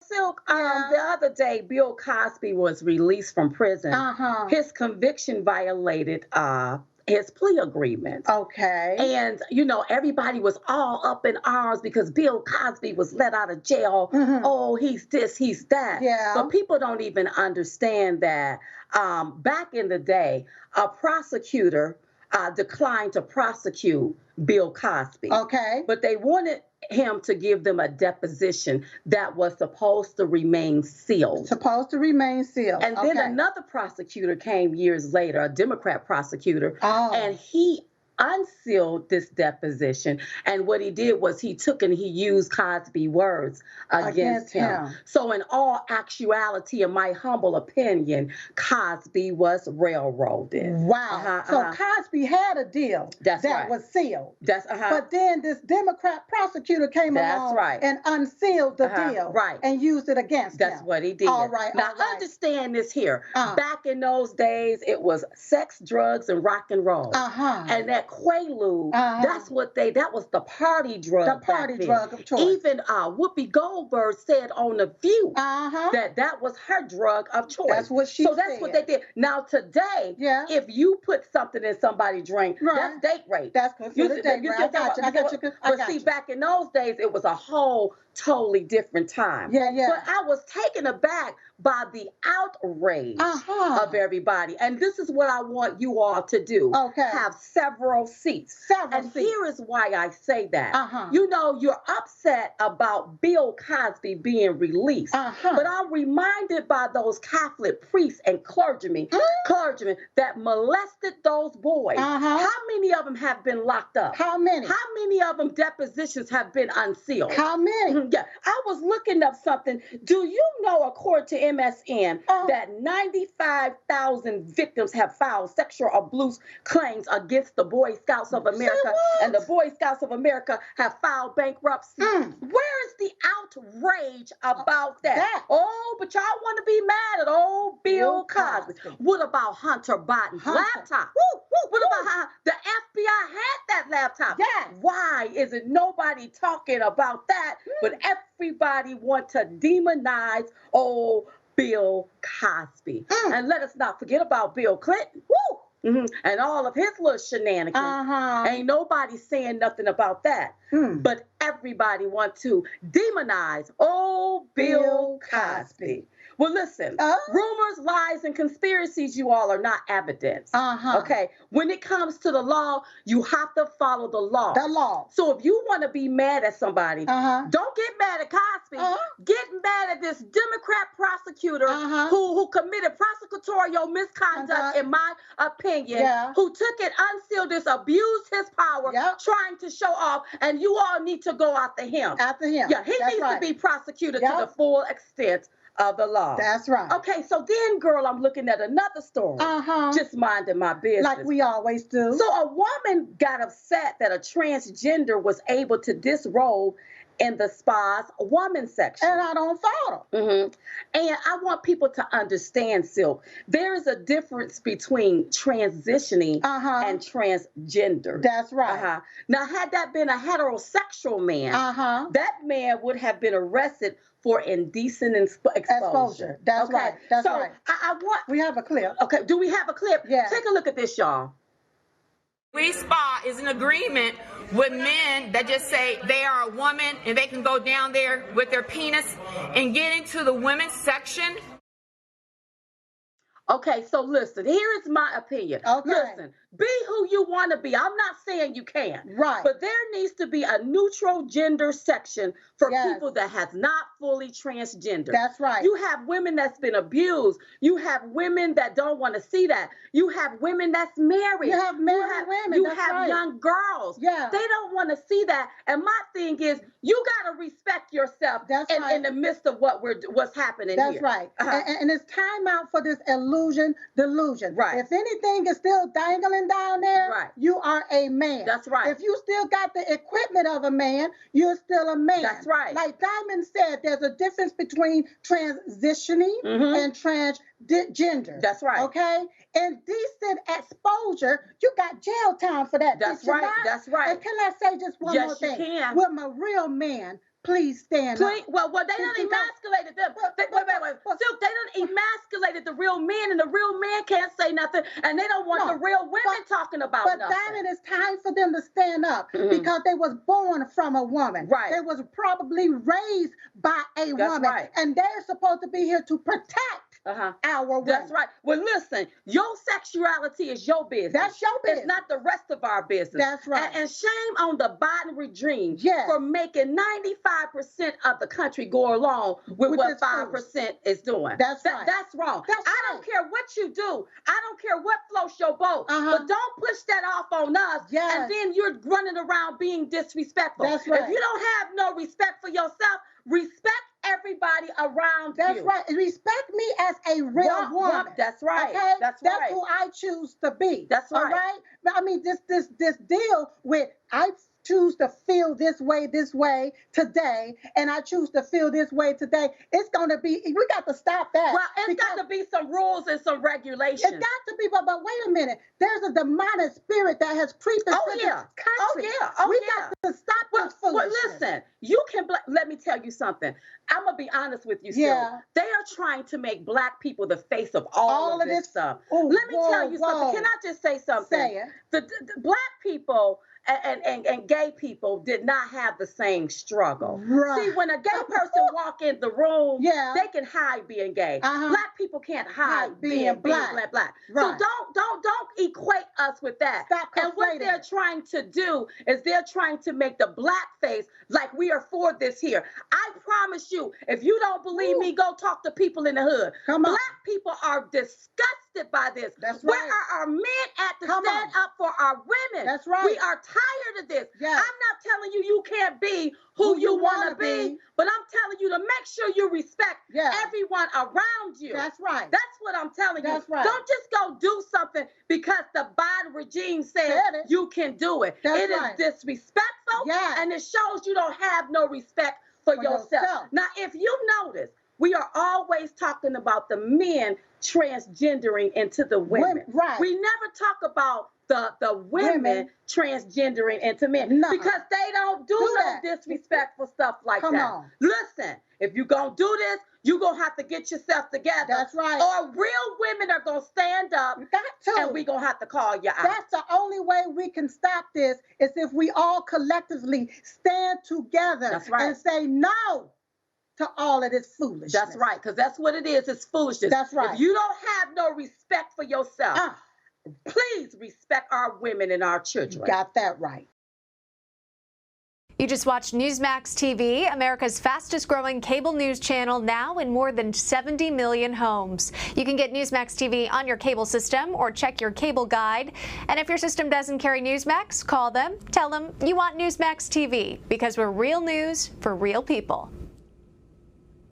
Silk, Yeah. the other day, Bill Cosby was released from prison. His conviction violated his plea agreement. Okay. And, everybody was all up in arms because Bill Cosby was let out of jail. Oh, he's this, he's that. Yeah. But people don't even understand that back in the day, a prosecutor declined to prosecute Bill Cosby. Okay. But they wanted him to give them a deposition that was supposed to remain sealed. Supposed to remain sealed. And then another prosecutor came years later, a Democrat prosecutor, and he unsealed this deposition. And what he did was he took and he used Cosby words against him. So in all actuality, in my humble opinion, Cosby was railroaded. Wow. So Cosby had a deal that was sealed. But then this Democrat prosecutor came along and unsealed the deal and used it against him. That's what he did. All right. Now understand this here. Back in those days, it was sex, drugs, and rock and roll. And that Quaalude, that was the party drug. The party drug of choice. Even Whoopi Goldberg said on The View that was her drug of choice. That's what she said. So that's what they did. Now today, if you put something in somebody's drink, that's date rape. That's considered date rape. I got you. But see, back in those days, it was a whole totally different time. Yeah. But I was taken aback by the outrage of everybody. And this is what I want you all to do. Okay. Have several seats. And here is why I say that. You're upset about Bill Cosby being released. But I'm reminded by those Catholic priests and clergymen that molested those boys. How many of them have been locked up? How many? How many of them depositions have been unsealed? How many? Yeah, I was looking up something. Do you know, according to MSN, that 95,000 victims have filed sexual abuse claims against the Boy Scouts of America, and the Boy Scouts of America have filed bankruptcy? Where is the outrage about that? Oh, but y'all want to be mad at old Bill Cosby. What about Hunter Biden's laptop? What about the FBI had that laptop? Yes. Why isn't nobody talking about that? But everybody want to demonize old Bill Cosby. And let us not forget about Bill Clinton. And all of his little shenanigans. Ain't nobody saying nothing about that. But everybody want to demonize old Bill Cosby. Well, listen, rumors, lies, and conspiracies, you all are not evidence. Okay? When it comes to the law, you have to follow the law. The law. So if you want to be mad at somebody, don't get mad at Cosby. Get mad at this Democrat prosecutor who committed prosecutorial misconduct, in my opinion, who took it, unsealed this, abused his power, trying to show off, and you all need to go after him. After him. Yeah, he needs to be prosecuted to the full extent of the law. That's right. Okay, so then, girl, I'm looking at another story. Just minding my business. Like we always do. So a woman got upset that a transgender was able to disrobe in the spa's woman section. And I don't follow. And I want people to understand, Silk, there is a difference between transitioning and transgender. That's right. Now, had that been a heterosexual man, that man would have been arrested for indecent exposure. That's right. That's so right. I want. We have a clip. Okay. Do we have a clip? Yeah. Take a look at this, y'all. We Spa is an agreement with men that just say they are a woman and they can go down there with their penis and get into the women's section. Okay, so listen, here is my opinion. Okay. Listen, be who you want to be. I'm not saying you can't. Right. But there needs to be a neutral gender section for people that has not fully transgender. That's right. You have women that's been abused. You have women that don't want to see that. You have women that's married. You have married women. You have young girls. Yeah. They don't want to see that. And my thing is, you got to respect yourself in the midst of what's happening here. That's right. And it's time out for this delusion. Right. If anything is still dangling down there, you are a man. That's right. If you still got the equipment of a man, you're still a man. That's right. Like Diamond said, there's a difference between transitioning and transgender. That's right. Okay? Indecent exposure, you got jail time for that. That's right. That's right. And can I say just one more thing? Yes, you can. With my real man, please stand up. Well, they done emasculated them. Silk, they done emasculated the real men, and the real men can't say nothing, and they don't want the real women talking about nothing. But Diamond, it's time for them to stand up because they was born from a woman. Right. They was probably raised by a woman. Right. And they're supposed to be here to protect our women. That's right. Well, listen, your sexuality is your business. That's your business. It's not the rest of our business. That's right. And shame on the Biden regime for making 95% of the country go along with what 5% is doing. That's right. That's wrong. I don't care what you do. I don't care what floats your boat. But don't push that off on us. And then you're running around being disrespectful. That's right. If you don't have no respect for yourself, respect everybody around you. That's right. Respect me as a real woman. That's right. Okay? That's right. That's who I choose to be. That's right. All right? I mean, this deal with I choose to feel this way today, and I choose to feel this way today. It's going to be, we got to stop that. Well, it's got to be some rules and some regulations. It's got to be, but wait a minute. There's a demonic spirit that has creeped into this country. We got to stop this foolishness. Well, listen, you can, let me tell you something. I'm going to be honest with you, still. They are trying to make black people the face of all of this stuff. Let me tell you something. Can I just say something? Say it. The black people and gay people did not have the same struggle. Right. See, when a gay person walk in the room, they can hide being gay. Black people can't hide being black. Right. So don't equate us with that. Stop conflating. And what they're trying to do is they're trying to make the black face like we are for this here. I promise you, if you don't believe me, go talk to people in the hood. Come on. Black people are disgusted by this. That's Where right. are our men at to stand up for our women? That's right. We are tired of this. Yes. I'm not telling you you can't be who you want to be, but I'm telling you to make sure you respect everyone around you. That's right. That's what I'm telling you. That's right. Don't just go do something because the Biden regime says you can do it. It is disrespectful, and it shows you don't have no respect for yourself. Now, if you notice, we are always talking about the men transgendering into the women. Right. We never talk about the women transgendering into men because they don't do no disrespectful stuff like that. On. Listen, if you're going to do this, you're going to have to get yourself together. That's right. Or real women are going to stand up and we're going to have to call you out. That's the only way we can stop this is if we all collectively stand together and say no to all of this foolishness. That's right, because that's what it is. It's foolishness. That's right. If you don't have no respect for yourself, please respect our women and our children. Got that right. You just watched Newsmax TV, America's fastest growing cable news channel, now in more than 70 million homes. You can get Newsmax TV on your cable system or check your cable guide. And if your system doesn't carry Newsmax, call them, tell them you want Newsmax TV, because we're real news for real people.